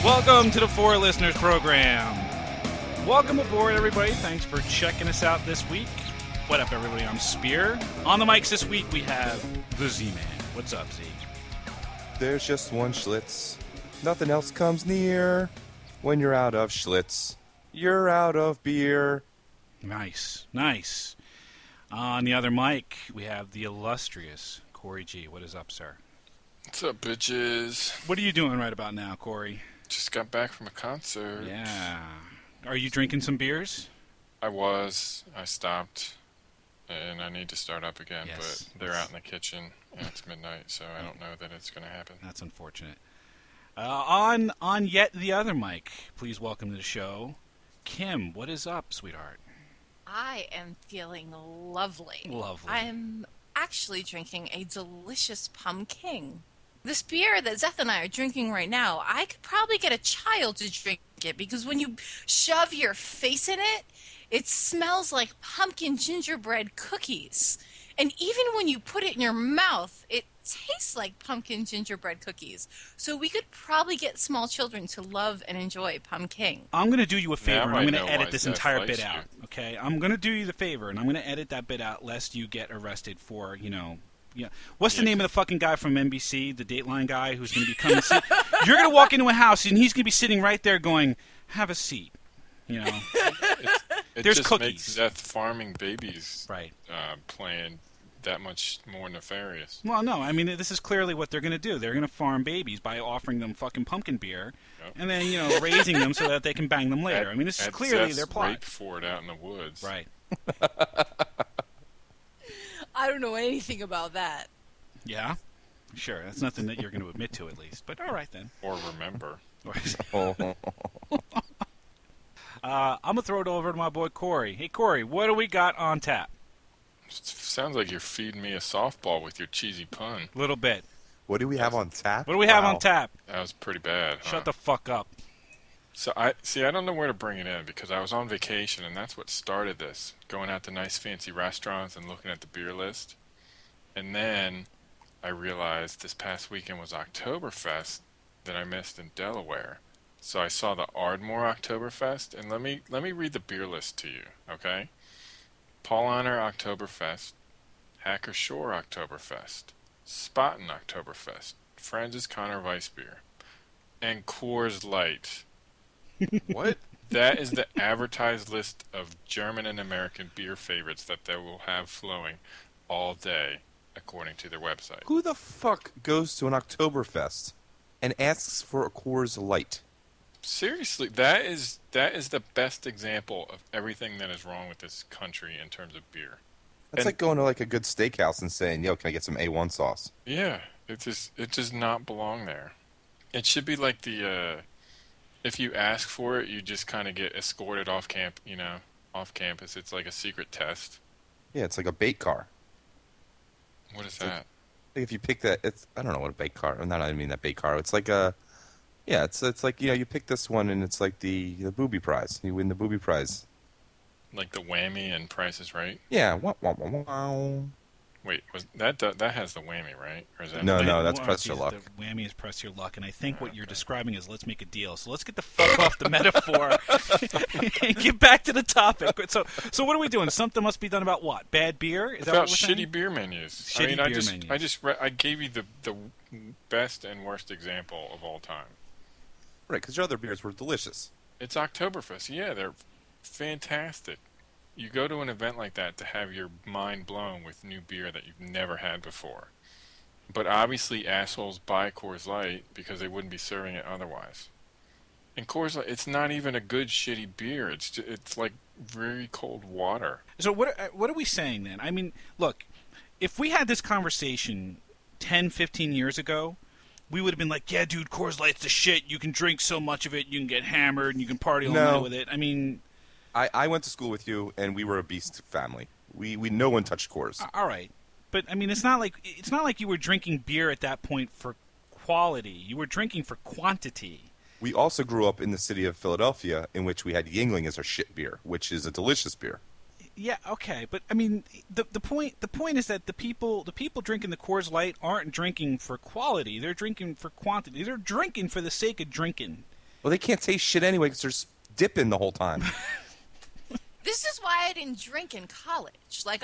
Welcome to the Four Listeners Program. Welcome aboard, everybody. Thanks for checking us out this week. What up, everybody? I'm Spear. On the mics this week, we have the Z-Man. What's up, Z? There's just one Schlitz. Nothing else comes near. When you're out of Schlitz, you're out of beer. Nice, nice. On the other mic, we have the illustrious Corey G. What is up, sir? What's up, bitches? What are you doing right about now, Corey? Just got back from a concert. Yeah. Are you drinking some beers? I stopped, and I need to start up again, Yes. but they're out in the kitchen, and it's midnight, so I don't know that it's going to happen. That's unfortunate. On yet the other mic, please welcome to the show, Kim. What is up, sweetheart? I am feeling lovely. Lovely. I'm actually drinking a delicious pumpkin. This beer that Zeth and I are drinking right now, I could probably get a child to drink it because when you shove your face in it, it smells like pumpkin gingerbread cookies. And even when you put it in your mouth, it tastes like pumpkin gingerbread cookies. So we could probably get small children to love and enjoy pumpkin. I'm going to do you a favor, and I'm going to edit this entire Zeth bit likes out, okay? I'm going to do you the favor, and I'm going to edit that bit out lest you get arrested for, what's the name of the fucking guy from NBC, the Dateline guy who's going to be coming to sit? You're going to walk into a house, and he's going to be sitting right there going, have a seat, It There's just cookies. makes Zeth farming babies Right. playing that much more nefarious. Well, no, I mean, this is clearly what they're going to do. They're going to farm babies by offering them fucking pumpkin beer, Yep. and then, raising them so that they can bang them later. I mean, this is At clearly Zeth's their plot. rape fort out in the woods. Right. I don't know anything about that. Yeah? Sure, that's nothing that you're going to admit to, at least. But all right, then. Or remember. I'm going to throw it over to my boy Corey. Hey, Corey, what do we got on tap? Sounds like you're feeding me a softball with your cheesy pun. A little bit. What do we have on tap? What do we have Wow. on tap? That was pretty bad. Huh? Shut the fuck up. So I don't know where to bring it in because I was on vacation and that's what started this. Going out to nice fancy restaurants and looking at the beer list. And then I realized this past weekend was Oktoberfest that I missed in Delaware. So I saw the Ardmore Oktoberfest, and let me read the beer list to you, okay? Paul Honor Oktoberfest, Hacker Shore Oktoberfest, Spaten Oktoberfest, Franz's Connor Weissbier, and Coors Light. What? That is the advertised list of German and American beer favorites that they will have flowing all day, according to their website. Who the fuck goes to an Oktoberfest and asks for a Coors Light? Seriously, that is the best example of everything that is wrong with this country in terms of beer. That's And- like going to like a good steakhouse and saying, "Yo, can I get some A1 sauce?" Yeah, it does not belong there. It should be like if you ask for it, you just kind of get escorted off off campus. It's like a secret test. Yeah, it's like a bait car. What is It's like- that? Like if you pick that, I don't know what a bait car. I mean that bait car. It's like it's like you pick this one and it's like the booby prize. You win the booby prize. Like the whammy and Price is Right? Yeah. Wow, wow, wow, wow. Wait, was that has the whammy, right? Or is that No, Wait, no, that's well, press your geez, luck. The whammy is press your luck, and I think what you're describing is let's make a deal. So let's get the fuck off the metaphor and get back to the topic. So what are we doing? Something must be done about what? Bad beer? Is that about what we're saying? shitty beer menus. Shitty beer menus. I gave you the best and worst example of all time. Right, because your other beers were delicious. It's Oktoberfest. Yeah, they're fantastic. You go to an event like that to have your mind blown with new beer that you've never had before. But obviously assholes buy Coors Light because they wouldn't be serving it otherwise. And Coors Light, it's not even a good shitty beer. It's like very cold water. So what are we saying then? I mean, look, if we had this conversation 10, 15 years ago, we would have been like, yeah, dude, Coors Light's the shit. You can drink so much of it, you can get hammered, and you can party all night with it. I mean... I went to school with you, and we were a beast family. We no one touched Coors. All right. But, I mean, it's not like you were drinking beer at that point for quality. You were drinking for quantity. We also grew up in the city of Philadelphia, in which we had Yingling as our shit beer, which is a delicious beer. Yeah, okay, but I mean, the point is that the people drinking the Coors Light aren't drinking for quality. They're drinking for quantity. They're drinking for the sake of drinking. Well, they can't taste shit anyway because they're dipping the whole time. This is why I didn't drink in college. Like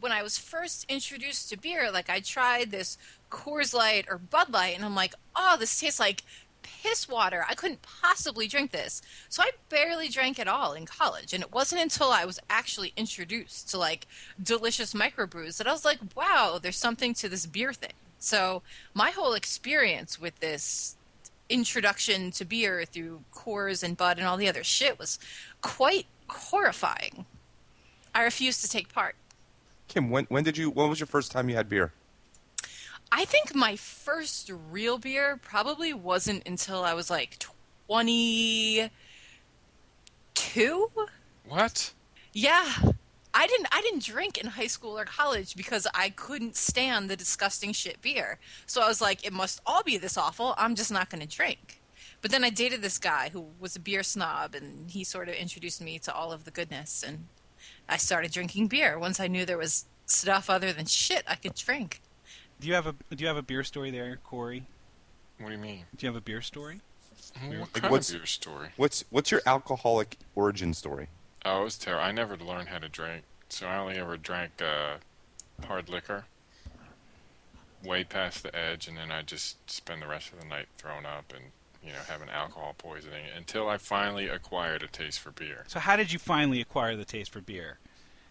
when I was first introduced to beer, like I tried this Coors Light or Bud Light, and I'm like, oh, this tastes like piss water. I couldn't possibly drink this. So I barely drank at all in college. And it wasn't until I was actually introduced to like delicious microbrews that I was like, wow, there's something to this beer thing. So my whole experience with this introduction to beer through Coors and Bud and all the other shit was quite horrifying. I refused to take part. Kim, when was your first time you had beer? I think my first real beer probably wasn't until I was like 22. What? Yeah. I didn't drink in high school or college because I couldn't stand the disgusting shit beer. So I was like, it must all be this awful. I'm just not going to drink. But then I dated this guy who was a beer snob, and he sort of introduced me to all of the goodness, and I started drinking beer once I knew there was stuff other than shit I could drink. Do you have a beer story there, Corey? What do you mean? Do you have a beer story? What kind of beer story? What's your alcoholic origin story? Oh, it was terrible. I never learned how to drink, so I only ever drank hard liquor, way past the edge, and then I just spend the rest of the night throwing up and having alcohol poisoning until I finally acquired a taste for beer. So how did you finally acquire the taste for beer?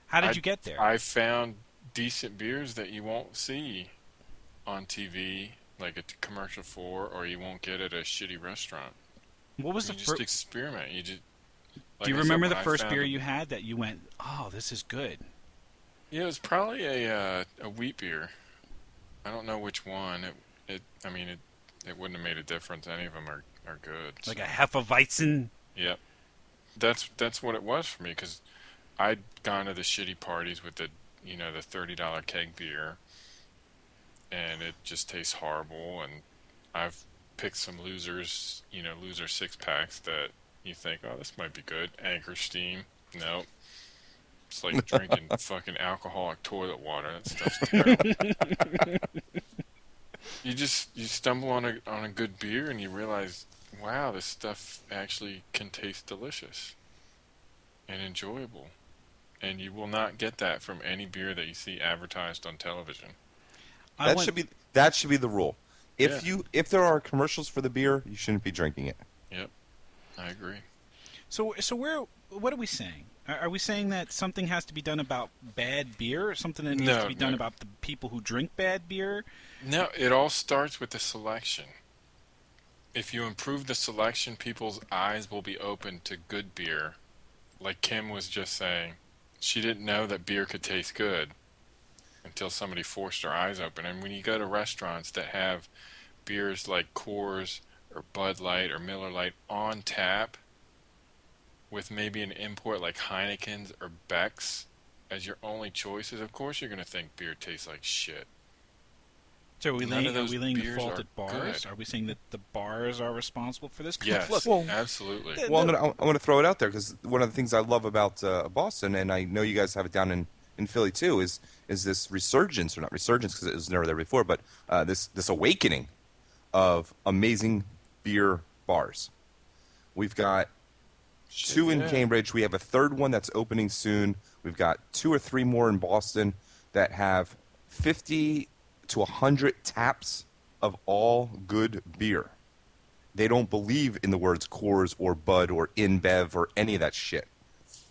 How did you get there? I found decent beers that you won't see on TV, like a commercial for, or you won't get at a shitty restaurant. What was you the just first? experiment. You just. Do you remember the first beer you had that you went, "Oh, this is good"? Yeah, it was probably a wheat beer. I don't know which one. It wouldn't have made a difference. Any of them are good. Like a Hefeweizen. Yep. That's what it was for me, because I'd gone to the shitty parties with the the $30 keg beer, and it just tastes horrible. And I've picked some losers, loser 6-packs that you think, oh, this might be good. Anchor Steam. Nope. It's like drinking fucking alcoholic toilet water. That stuff's terrible. You stumble on a good beer and you realize, wow, this stuff actually can taste delicious and enjoyable. And you will not get that from any beer that you see advertised on television. That should be the rule. If there are commercials for the beer, you shouldn't be drinking it. Yep. I agree. So what are we saying? Are we saying that something has to be done about bad beer, or something that needs to be done about the people who drink bad beer? No, it all starts with the selection. If you improve the selection, people's eyes will be open to good beer. Like Kim was just saying, she didn't know that beer could taste good until somebody forced her eyes open. And when you go to restaurants that have beers like Coors or Bud Light or Miller Lite on tap, with maybe an import like Heineken's or Beck's as your only choices, of course you're going to think beer tastes like shit. So are we laying the beers fault are at bars? good. Are we saying that the bars are responsible for this? Yes, Look, absolutely. Well, I want to throw it out there because one of the things I love about Boston, and I know you guys have it down in Philly too, is this resurgence, or not resurgence because it was never there before, but this awakening of amazing beer bars. We've got 2 in Cambridge. We have a third one that's opening soon. We've got 2 or 3 more in Boston that have 50 to 100 taps of all good beer. They don't believe in the words Coors or Bud or InBev or any of that shit.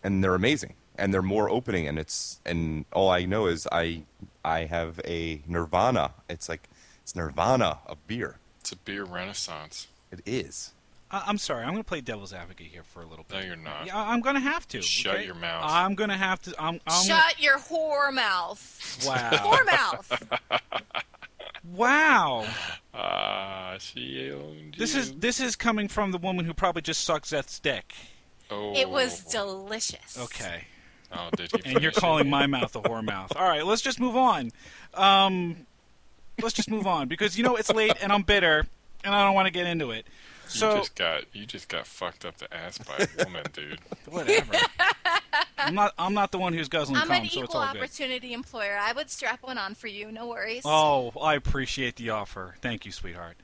And they're amazing. And they're more opening, and all I know is I have a nirvana. It's nirvana of beer. It's a beer renaissance. It is. I'm sorry. I'm going to play devil's advocate here for a little bit. No, you're not. Yeah, I'm going to have to. Shut your mouth. I'm going to have to. Shut your whore mouth. Wow. Whore mouth. Wow. She owned you. This is coming from the woman who probably just sucked Seth's dick. Oh. It was delicious. Okay. Oh, did he? And you're calling my mouth a whore mouth. All right, let's just move on. Because it's late and I'm bitter and I don't want to get into it. So you just got fucked up the ass by a woman, dude. Whatever. I'm not the one who's guzzling I'm cum, an so it's equal all good. opportunity employer. I would strap one on for you. No worries. Oh, I appreciate the offer. Thank you, sweetheart.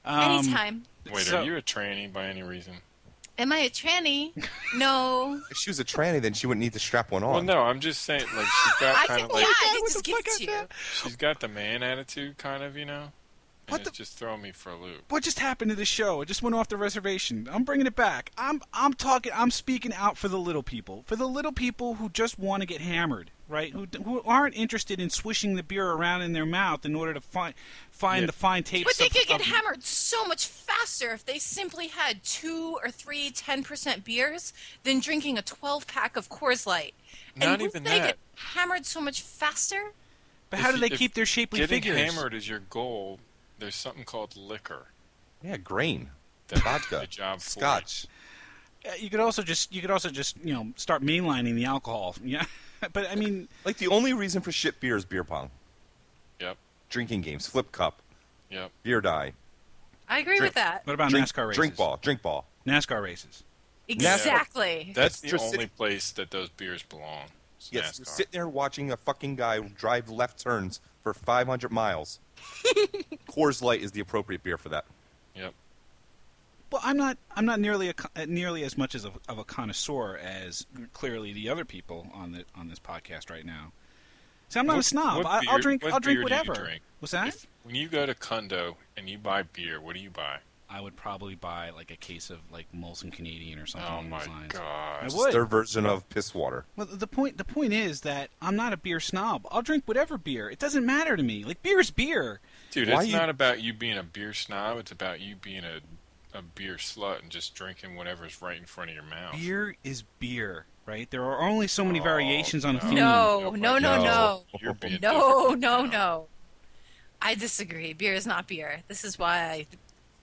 Anytime. Wait, So- are you a tranny by any reason? Am I a tranny? No. If she was a tranny, then she wouldn't need to strap one on. Well, no, I'm just saying, like, she's got I kind think, of like, I can what just the give fuck it is to you. that? she's got the man attitude, kind of, And What it's the- just throwing me for a loop. What just happened to the show? It just went off the reservation. I'm bringing it back. I'm speaking out for the little people. For the little people who just want to get hammered, right? Who aren't interested in swishing the beer around in their mouth in order to find Yeah. the fine tapes. But they could get of- hammered so much faster if they simply had 2 or 3 10% beers than drinking a 12-pack of Coors Light. Not and even they that. get hammered so much faster? But how do they If keep their shapely getting figures? hammered is your goal, there's something called liquor. Yeah, grain, That vodka, the job for scotch. You could also just start mainlining the alcohol. Yeah, but I mean, Like the only reason for shit beer is beer pong, Yep, drinking games, flip cup, yep. beer die, I agree Drink- with that. what about drink, NASCAR races? drink ball. NASCAR races. Exactly. That's the just only sitting- place that those beers belong. It's Yes, you're NASCAR. sitting there watching a fucking guy drive left turns for 500 miles. Coors Light is the appropriate beer for that. Yep. Well, I'm not nearly nearly as much of a connoisseur as clearly the other people on this podcast right now. See, I'm not a snob. What I'll beer- drink what beer do you whatever. drink? What's that? When you go to Kundo and you buy beer, what do you buy? I would probably buy like a case of like Molson Canadian or something Oh along my those lines. god! I It's would. their version of piss water. Well, the point is that I'm not a beer snob. I'll drink whatever beer. It doesn't matter to me. Like beer's beer. Dude, Why it's you- not about you being a beer snob. It's about you being a beer slut and just drinking whatever's right in front of your mouth. Beer is beer, right? There are only so many Oh, variations on a no. theme. No, no, no, no. You're being No, different no, now. no. I disagree. Beer is not beer. This is why I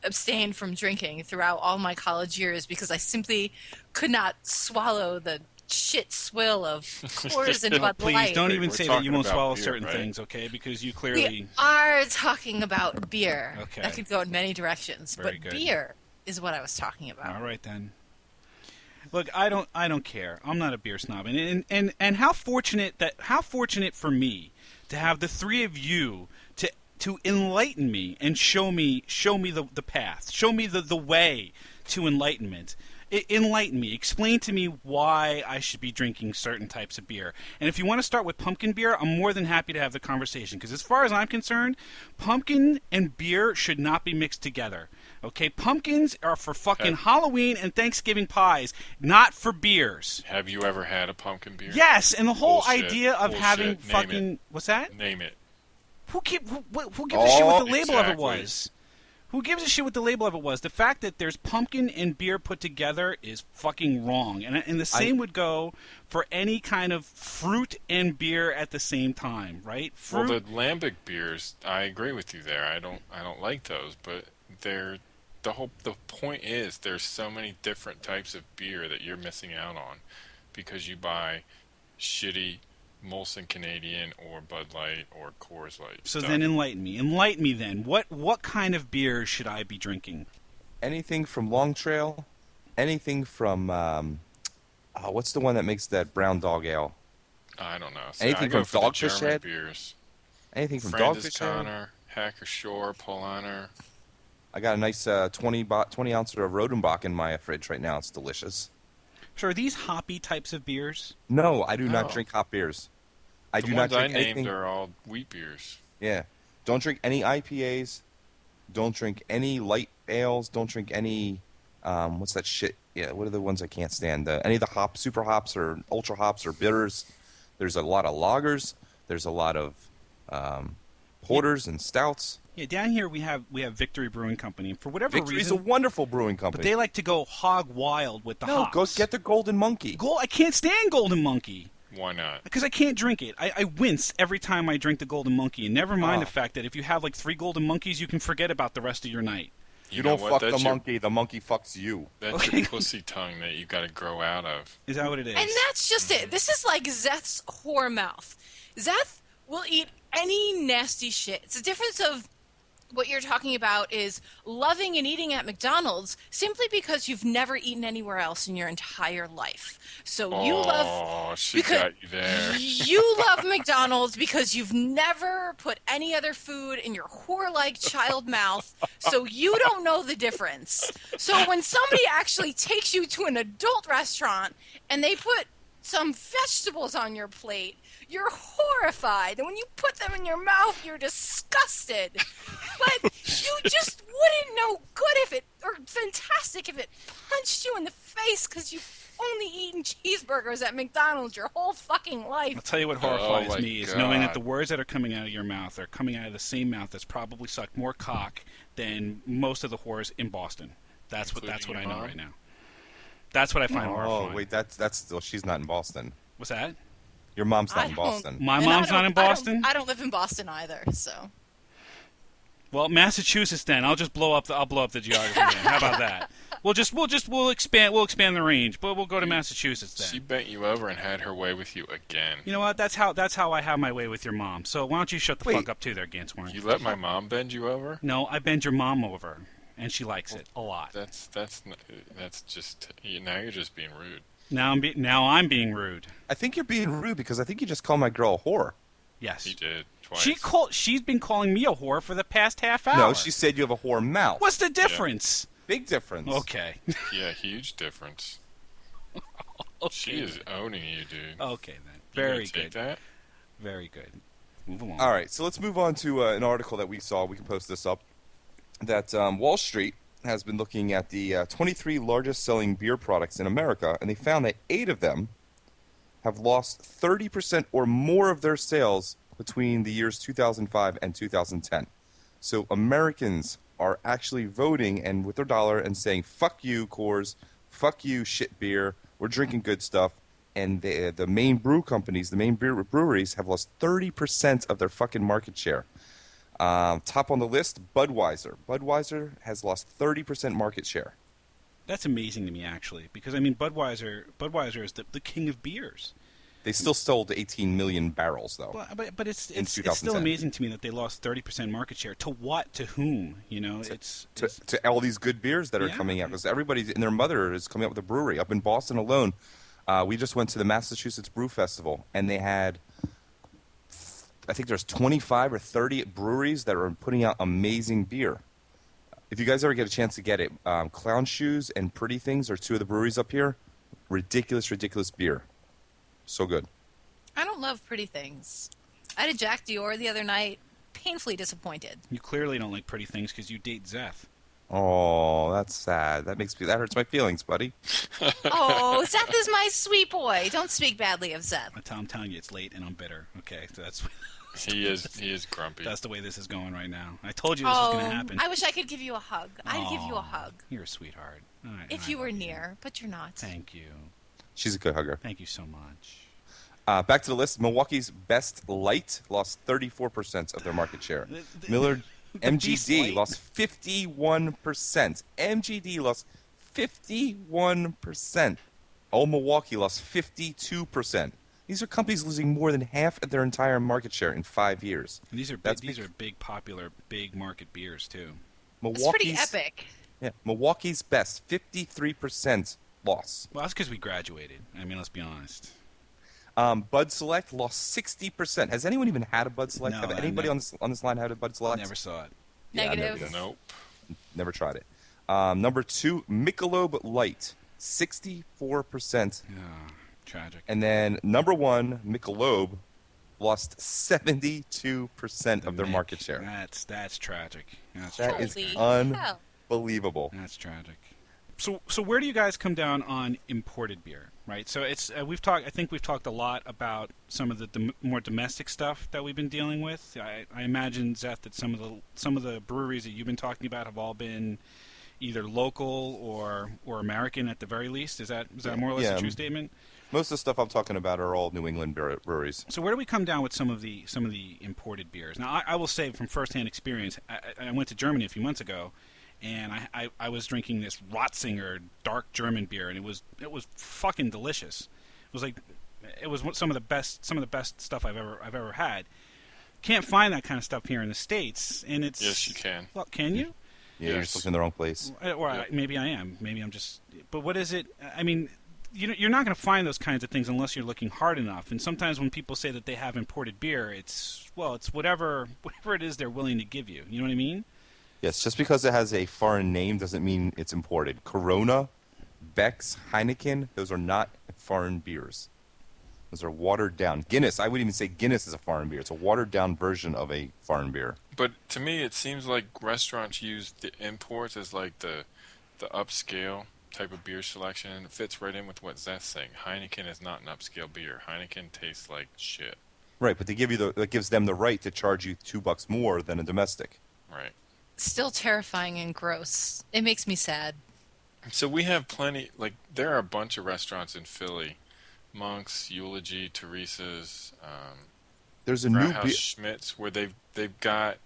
abstained from drinking throughout all my college years because I simply could not swallow the shit swill of Coors and Bud Please Light. don't Wait, even we're say that you talking won't about swallow beer, certain right? things, okay? Because you We clearly. are talking about beer. Okay. That could go in many directions, Very but good. beer is what I was talking about. All right then. Look, I don't care. I'm not a beer snob, and how fortunate for me to have the three of you to enlighten me and show me the path, show me the way to enlightenment. Enlighten me. Explain to me why I should be drinking certain types of beer. And if you want to start with pumpkin beer, I'm more than happy to have the conversation. Because as far as I'm concerned, pumpkin and beer should not be mixed together. Okay? Pumpkins are for fucking Okay. Halloween and Thanksgiving pies, not for beers. Have you ever had a pumpkin beer? Yes, and the whole Bullshit. idea of Bullshit. having Name fucking... it. What's that? Name it. Who gives a shit what the label of it Exactly. was? Who gives a shit what the label of it was? The fact that there's pumpkin and beer put together is fucking wrong. And the same would go for any kind of fruit and beer at the same time, right? Fruit. Well, the lambic beers, I agree with you there. I don't like those, but the point is there's so many different types of beer that you're missing out on because you buy shitty Molson Canadian or Bud Light or Coors Light. So stuff. then enlighten me. Enlighten me then. What kind of beer should I be drinking? Anything from Long Trail, anything from what's the one that makes that brown dog ale? I don't know. See, Anything I go from for the Dogfish German Head? beers. Anything from Francis Dogfish Head? Connor, Hacker Shore, Polaner. I got a nice 20 ounce of Rodenbach in my fridge right now. It's delicious. So are these hoppy types of beers? No, I do No. not drink hot beers. I The do not ones I drink named anything. are all wheat beers. Yeah. Don't drink any IPAs. Don't drink any light ales. Don't drink any, what's that shit? Yeah, what are the ones I can't stand? Any of the hops, super hops or ultra hops or bitters. There's a lot of lagers. There's a lot of porters and stouts. Yeah, down here we have Victory Brewing Company. For whatever Victory is a reason, wonderful brewing company. but they like to go hog wild with the no, hops. go get the Golden Monkey. I can't stand Golden Monkey. Why not? Because I can't drink it. I wince every time I drink the Golden Monkey. And never mind Oh. the fact that if you have like 3 Golden Monkeys, you can forget about the rest of your night. You know don't what? fuck That's the monkey fucks you. That's Okay. your pussy tongue that you got to grow out of. Is that what it is? And that's just it. This is like Zeth's whore mouth. Zeth will eat any nasty shit. It's a difference of What you're talking about is loving and eating at McDonald's simply because you've never eaten anywhere else in your entire life. So you love Oh, she because got you there. you love McDonald's because you've never put any other food in your whore-like child mouth, so you don't know the difference. So when somebody actually takes you to an adult restaurant and they put some vegetables on your plate, you're horrified. And when you put them in your mouth, you're disgusted. But you just wouldn't know or fantastic if it punched you in the face because you've only eaten cheeseburgers at McDonald's your whole fucking life. I'll tell you what Oh horrifies my me is knowing that God. the words that are coming out of your mouth are coming out of the same mouth that's probably sucked more cock than most of the whores in Boston. That's what Including I your know mom? right now. That's what I find horrifying. Oh, wait, that's still, she's not in Boston. What's that? Your mom's not I in don't- Boston. My And mom's not in Boston? I don't live in Boston either, so. Well, Massachusetts then. I'll blow up the geography then. How about that? We'll expand the range, but we'll go to Massachusetts then. She bent you over and had her way with you again. You know what? That's how I have my way with your mom. So why don't you shut the Wait. fuck up too there, Ganthor? You let my mom bend you over? No, I bend your mom over, and she likes it a lot. That's just now you're just being rude. Now I'm being rude. I think you're being rude because I think you just called my girl a whore. Yes. He did twice. She's been calling me a whore for the past half hour. No, she said you have a whore mouth. What's the difference? Big difference. Okay. Yeah, huge difference. She is owning you, dude. Okay then. You gonna Very take good. that? Very good. Move along. All right, so let's move on to an article that we saw. We can post this up. That Wall Street has been looking at the 23 largest selling beer products in America, and they found that 8 of them have lost 30% or more of their sales between the years 2005 and 2010. So Americans are actually voting and with their dollar and saying, fuck you, Coors, fuck you, shit beer, we're drinking good stuff. And the main brew companies, the main beer breweries have lost 30% of their fucking market share. Top on the list, Budweiser. Budweiser has lost 30% market share. That's amazing to me actually, because I mean Budweiser is the king of beers. They still sold 18 million barrels, though. But it's In still 2010. amazing to me that they lost 30% market share. To what? To whom? You know, To all these good beers that are Yeah. coming out. Because everybody and their mother is coming up with a brewery. Up in Boston alone, we just went to the Massachusetts Brew Festival, and they had, I think there's 25 or 30 breweries that are putting out amazing beer. If you guys ever get a chance to get it, Clown Shoes and Pretty Things are 2 of the breweries up here. Ridiculous beer. So good. I don't love pretty things. I had a Jack Dior the other night. Painfully disappointed. you clearly don't like pretty things because you date Zeth. Oh, that's sad. That hurts my feelings, buddy. Oh, Seth is my sweet boy. Don't speak badly of Seth. I'm telling you, it's late and I'm bitter. Okay, so that's He is grumpy. that's the way this is going right now. I told you this was going to happen. I wish I could give you a hug. I'd give you a hug You're a sweetheart. All right, if I you were love near, but you're not. Thank you. She's a good hugger. Thank you so much. Back to the list. Milwaukee's Best Light lost 34% of their market share. Miller Beast MGD Light? lost 51%. MGD lost 51%. Old Milwaukee lost 52%. These are companies losing more than half of their entire market share in 5 years. And these are That's big, these are big, popular, big market beers too. It's pretty epic. Yeah, Milwaukee's Best, 53% loss. Well, that's because we graduated. I mean, let's be honest. Bud Select lost 60%. Has anyone even had a Bud Select? No, Have I anybody never- on this line had a Bud Select? Never saw it. Yeah, I never Negative. did. Nope. Never tried it. Number 2, Michelob Light, 64%. Ah, tragic. And then number 1, Michelob, lost 72% of their Mick, market share. That's tragic. That's That tragic. is Holy hell. unbelievable. That's tragic. So where do you guys come down on imported beer, right? So it's I think we've talked a lot about some of the more domestic stuff that we've been dealing with. I imagine, Zeth, that some of the breweries that you've been talking about have all been either local or American at the very least. Is that more or less Yeah. a true statement? Most of the stuff I'm talking about are all New England breweries. So where do we come down with some of the imported beers? Now I will say from firsthand experience, I went to Germany a few months ago, and I was drinking this Ratzinger dark German beer, and it was fucking delicious. It was some of the best stuff I've ever had. can't find that kind of stuff here in the States, and it's Yes, you can. Well, can you? Yeah, you're Yes. just looking in the wrong place. Or maybe I am. Maybe I'm just. But what is it? I mean, you're not going to find those kinds of things unless you're looking hard enough. And sometimes when people say that they have imported beer, it's whatever it is they're willing to give you. You know what I mean? Yes, just because it has a foreign name doesn't mean it's imported. Corona, Beck's, Heineken, those are not foreign beers. Those are watered down. Guinness, I wouldn't even say Guinness is a foreign beer. It's a watered down version of a foreign beer. But to me, it seems like restaurants use the imports as like the upscale type of beer selection, and it fits right in with what Zeth's saying. Heineken is not an upscale beer. Heineken tastes like shit. Right, but they give you that gives them the right to charge you $2 more than a domestic. Right. Still terrifying and gross. It makes me sad. So we have plenty, like, there are a bunch of restaurants in Philly. Monk's, Eulogy, Teresa's, There's a new House beer. Schmidt's, where they've got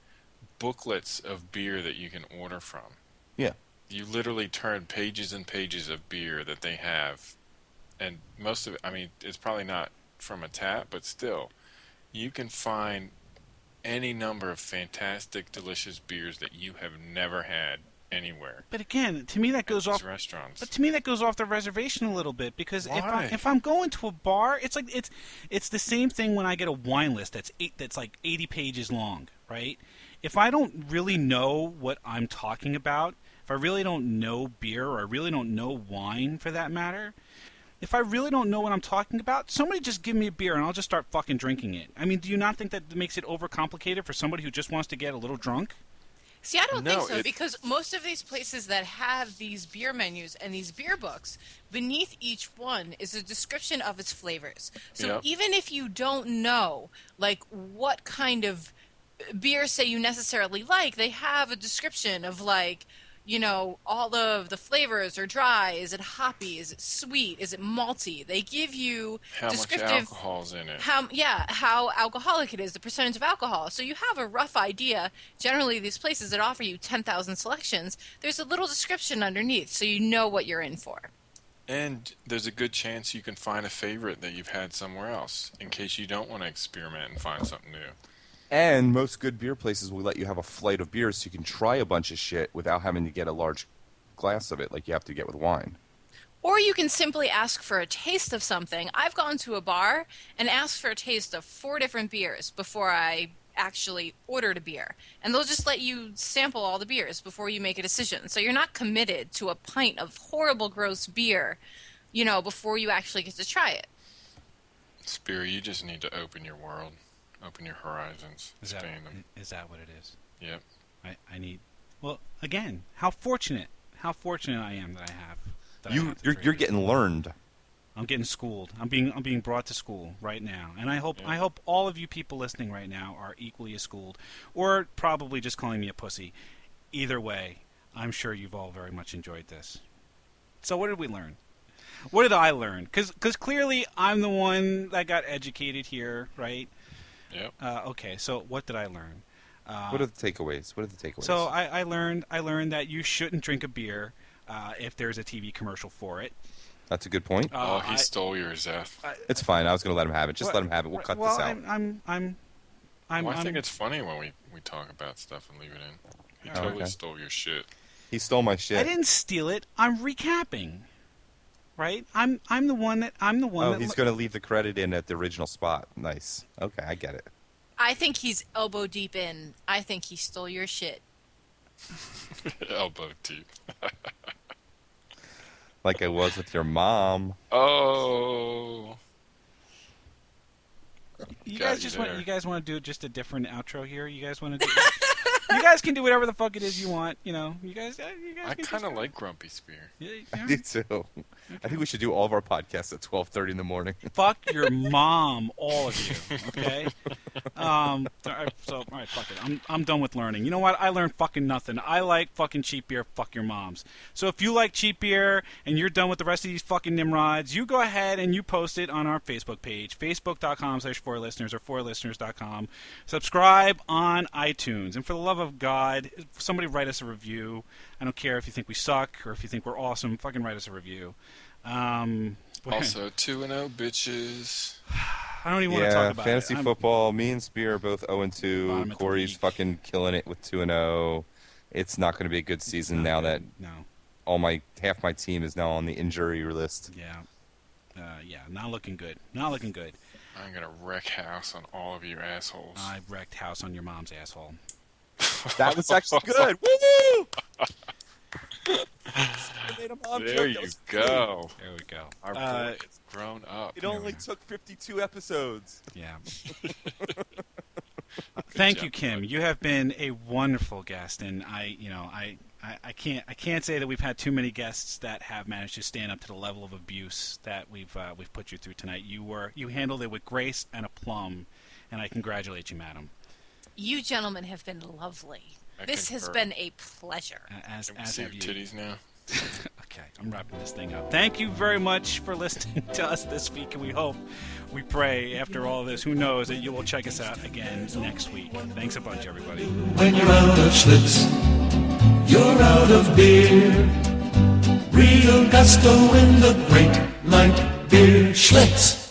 booklets of beer that you can order from. Yeah. You literally turn pages and pages of beer that they have, and most of it, I mean, it's probably not from a tap, but still, you can find any number of fantastic, delicious beers that you have never had anywhere. But again, to me that goes These off. restaurants. But to me that goes off the reservation a little bit because Why? if I'm going to a bar, it's like it's the same thing when I get a wine list that's like 80 pages long, right? If I don't really know what I'm talking about, if I really don't know beer or I really don't know wine for that matter, if I really don't know what I'm talking about, somebody just give me a beer and I'll just start fucking drinking it. I mean, do you not think that makes it overcomplicated for somebody who just wants to get a little drunk? See, I don't No, think so, because most of these places that have these beer menus and these beer books, beneath each one is a description of its flavors. So Yep. even if you don't know, like, what kind of beer, say, you necessarily like, they have a description of, like, you know, all of the flavors are dry. Is it hoppy? Is it sweet? Is it malty? They give you How much descriptive alcohol's in it? how alcoholic it is, the percentage of alcohol. So you have a rough idea. Generally, these places that offer you 10,000 selections, there's a little description underneath, so you know what you're in for. And there's a good chance you can find a favorite that you've had somewhere else, in case you don't want to experiment and find something new. And most good beer places will let you have a flight of beers so you can try a bunch of shit without having to get a large glass of it like you have to get with wine. Or you can simply ask for a taste of something. I've gone to a bar and asked for a taste of 4 different beers before I actually ordered a beer. And they'll just let you sample all the beers before you make a decision. So you're not committed to a pint of horrible, gross beer, you know, before you actually get to try it. Spear, you just need to open your world, open your horizons, expand them. Is that what it is? Yep. I need. Well, again, how fortunate I am that I have. You're getting learned. I'm getting schooled. I'm being brought to school right now, and I hope all of you people listening right now are equally as schooled, or probably just calling me a pussy. Either way, I'm sure you've all very much enjoyed this. So, what did we learn? What did I learn? Because clearly I'm the one that got educated here, right? Yep. Okay, so what did I learn? What are the takeaways? So I learned that you shouldn't drink a beer if there's a TV commercial for it. That's a good point. He stole yours, Zeth. It's fine. I was going to let him have it. Just let him have it. We'll cut this out. I think it's funny when we talk about stuff and leave it in. He totally stole your shit. He stole my shit. I didn't steal it. I'm recapping. Right? I'm the one that. Oh, he's going to leave the credit in at the original spot. Nice. Okay, I get it. I think he's elbow deep in. I think he stole your shit. Elbow deep. Like I was with your mom. Oh. You Got guys you just there. want. You guys want to do just a different outro here. You guys want to do. You guys can do whatever the fuck it is you want. You know. You guys. I can kind of just- like Grumpy Spear. Yeah, I do too. I think we should do all of our podcasts at 12:30 in the morning. Fuck your mom, all of you. Okay. All right, fuck it. I'm done with learning. You know what? I learned fucking nothing. I like fucking cheap beer. Fuck your moms. So if you like cheap beer and you're done with the rest of these fucking nimrods, you go ahead and you post it on our Facebook page, facebook.com/4listeners or 4listeners.com. Subscribe on iTunes, and for the love of God, somebody write us a review. I don't care if you think we suck or if you think we're awesome. Fucking write us a review. Also, 2-0 bitches. I don't even want to talk about fantasy it. football. Me and Spear are both Bottom 0-2. of the Corey's league. fucking killing it with 2-0. It's not going to be a good season now that half my team is now on the injury list. Yeah, not looking good. Not looking good. I'm gonna wreck house on all of you assholes. I wrecked house on your mom's asshole. That was actually good. Woo! There you go. There we go. Our boy has grown up. It only took 52 episodes. Yeah. Thank you, Kim. You have been a wonderful guest, and I can't say that we've had too many guests that have managed to stand up to the level of abuse that we've put you through tonight. You handled it with grace and aplomb, and I congratulate you, madam. You gentlemen have been lovely. This has concur. been a pleasure. As Can we see your have you. titties now? Okay, I'm wrapping this thing up. Thank you very much for listening to us this week, and we pray after all this, who knows, that you will check us out again next week. Thanks a bunch, everybody. When you're out of Schlitz, you're out of beer. Real gusto in the great light beer Schlitz.